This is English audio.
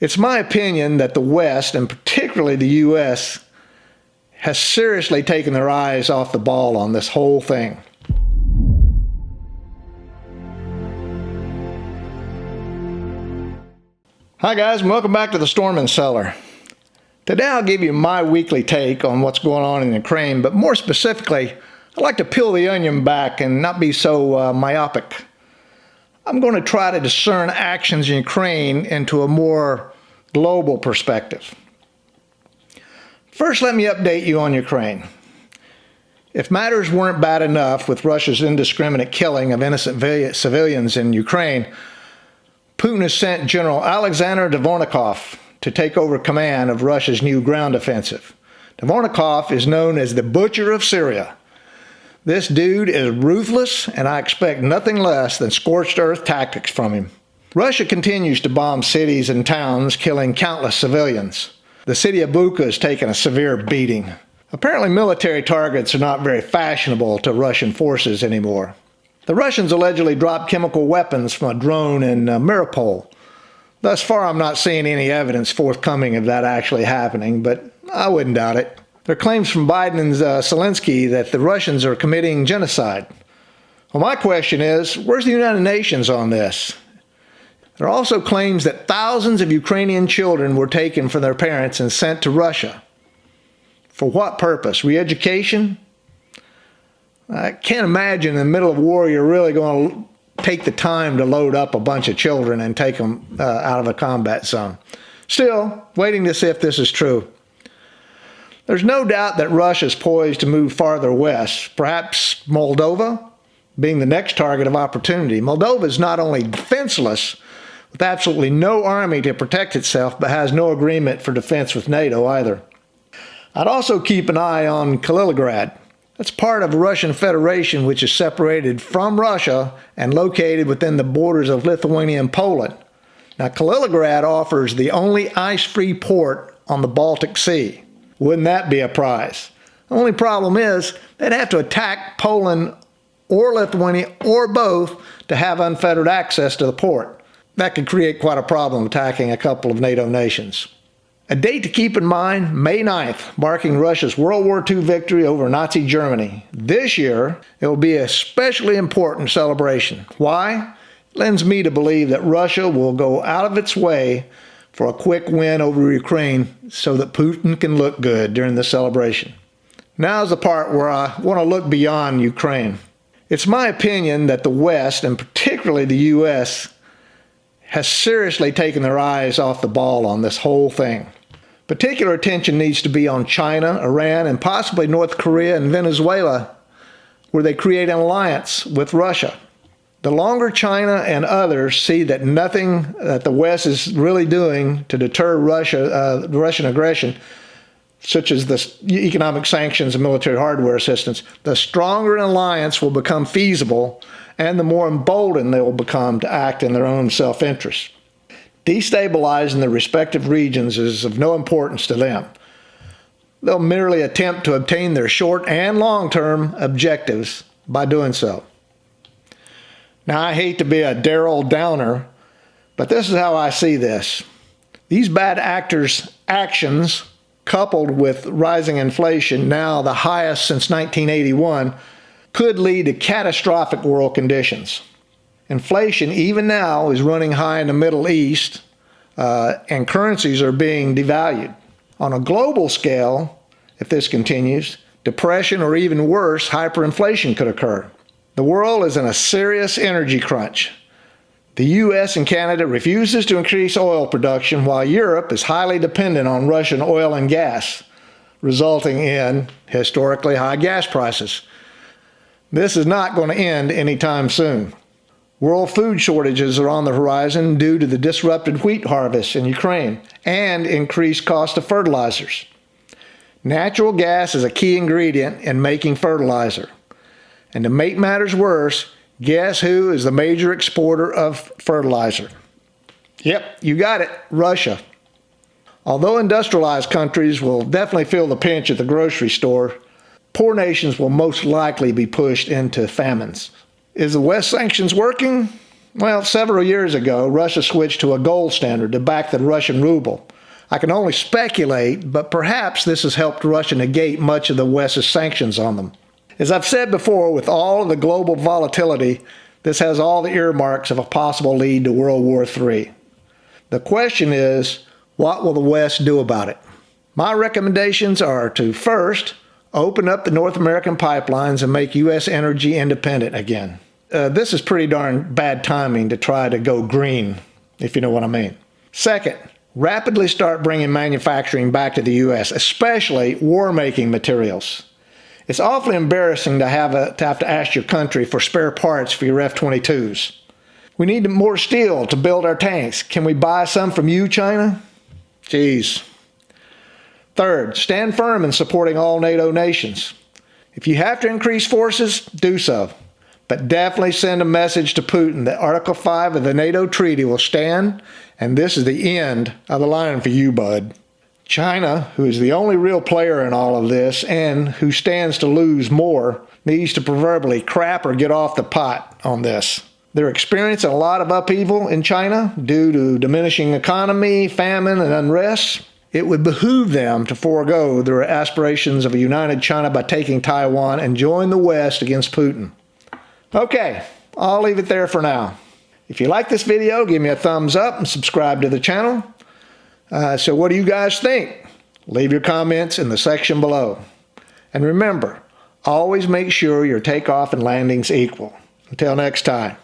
It's my opinion that the West, and particularly the U.S., has seriously taken their eyes off the ball on this whole thing. Hi guys, and welcome back to the Storm Cellar. Today I'll give you my weekly take on what's going on in Ukraine, but more specifically, I'd like to peel the onion back and not be so myopic. I'm going to try to discern actions in Ukraine into a more global perspective. First, let me update you on Ukraine. If matters weren't bad enough with Russia's indiscriminate killing of innocent civilians in Ukraine, Putin has sent General Alexander Dvornikov to take over command of Russia's new ground offensive. Dvornikov is known as the Butcher of Syria. This dude is ruthless, and I expect nothing less than scorched earth tactics from him. Russia continues to bomb cities and towns, killing countless civilians. The city of Bucha has taken a severe beating. Apparently military targets are not very fashionable to Russian forces anymore. The Russians allegedly dropped chemical weapons from a drone in Mariupol. Thus far, I'm not seeing any evidence forthcoming of that actually happening, but I wouldn't doubt it. There are claims from Biden and Zelensky that the Russians are committing genocide. Well, my question is, where's the United Nations on this? There are also claims that thousands of Ukrainian children were taken from their parents and sent to Russia. For what purpose? Re-education? I can't imagine in the middle of war you're really going to take the time to load up a bunch of children and take them out of a combat zone. Still, waiting to see if this is true. There's no doubt that Russia is poised to move farther west, perhaps Moldova being the next target of opportunity. Moldova is not only defenseless, with absolutely no army to protect itself, but has no agreement for defense with NATO either. I'd also keep an eye on Kaliningrad. That's part of the Russian Federation, which is separated from Russia and located within the borders of Lithuania and Poland. Now, Kaliningrad offers the only ice-free port on the Baltic Sea. Wouldn't that be a prize? The only problem is they'd have to attack Poland or Lithuania or both to have unfettered access to the port. That could create quite a problem attacking a couple of NATO nations. A date to keep in mind, May 9th, marking Russia's World War II victory over Nazi Germany. This year, it will be a especially important celebration. Why? It lends me to believe that Russia will go out of its way for a quick win over Ukraine so that Putin can look good during the celebration. Now's the part where I want to look beyond Ukraine. It's my opinion that the West, and particularly the U.S., has seriously taken their eyes off the ball on this whole thing. Particular attention needs to be on China, Iran, and possibly North Korea and Venezuela, where they create an alliance with Russia. The longer China and others see that nothing that the West is really doing to deter Russian aggression, such as the economic sanctions and military hardware assistance, the stronger an alliance will become feasible and the more emboldened they will become to act in their own self-interest. Destabilizing the respective regions is of no importance to them. They'll merely attempt to obtain their short and long-term objectives by doing so. Now, I hate to be a Daryl Downer, but this is how I see this. These bad actors' actions, coupled with rising inflation, now the highest since 1981, could lead to catastrophic world conditions. Inflation, even now, is running high in the Middle East, and currencies are being devalued. On a global scale, if this continues, depression or even worse, hyperinflation could occur. The world is in a serious energy crunch. The U.S. and Canada refuses to increase oil production, while Europe is highly dependent on Russian oil and gas, resulting in historically high gas prices. This is not going to end anytime soon. World food shortages are on the horizon due to the disrupted wheat harvest in Ukraine and increased cost of fertilizers. Natural gas is a key ingredient in making fertilizer. And to make matters worse, guess who is the major exporter of fertilizer? Yep, you got it, Russia. Although industrialized countries will definitely feel the pinch at the grocery store, poor nations will most likely be pushed into famines. Is the West sanctions working? Well, several years ago, Russia switched to a gold standard to back the Russian ruble. I can only speculate, but perhaps this has helped Russia negate much of the West's sanctions on them. As I've said before, with all of the global volatility, this has all the earmarks of a possible lead to World War III. The question is, what will the West do about it? My recommendations are to first, open up the North American pipelines and make U.S. energy independent again. This is pretty darn bad timing to try to go green, if you know what I mean. Second, rapidly start bringing manufacturing back to the U.S., especially war-making materials. It's awfully embarrassing to have to ask your country for spare parts for your F-22s. We need more steel to build our tanks. Can we buy some from you, China? Geez. Third, stand firm in supporting all NATO nations. If you have to increase forces, do so. But definitely send a message to Putin that Article 5 of the NATO treaty will stand, and this is the end of the line for you, bud. China, who is the only real player in all of this and who stands to lose more, needs to proverbially crap or get off the pot on this. They're experiencing a lot of upheaval in China due to diminishing economy, famine, and unrest. It would behoove them to forego their aspirations of a united China by taking Taiwan and join the West against Putin. Okay, I'll leave it there for now. If you like this video, give me a thumbs up and subscribe to the channel. So what do you guys think? Leave your comments in the section below. And remember, always make sure your takeoff and landing's equal. Until next time.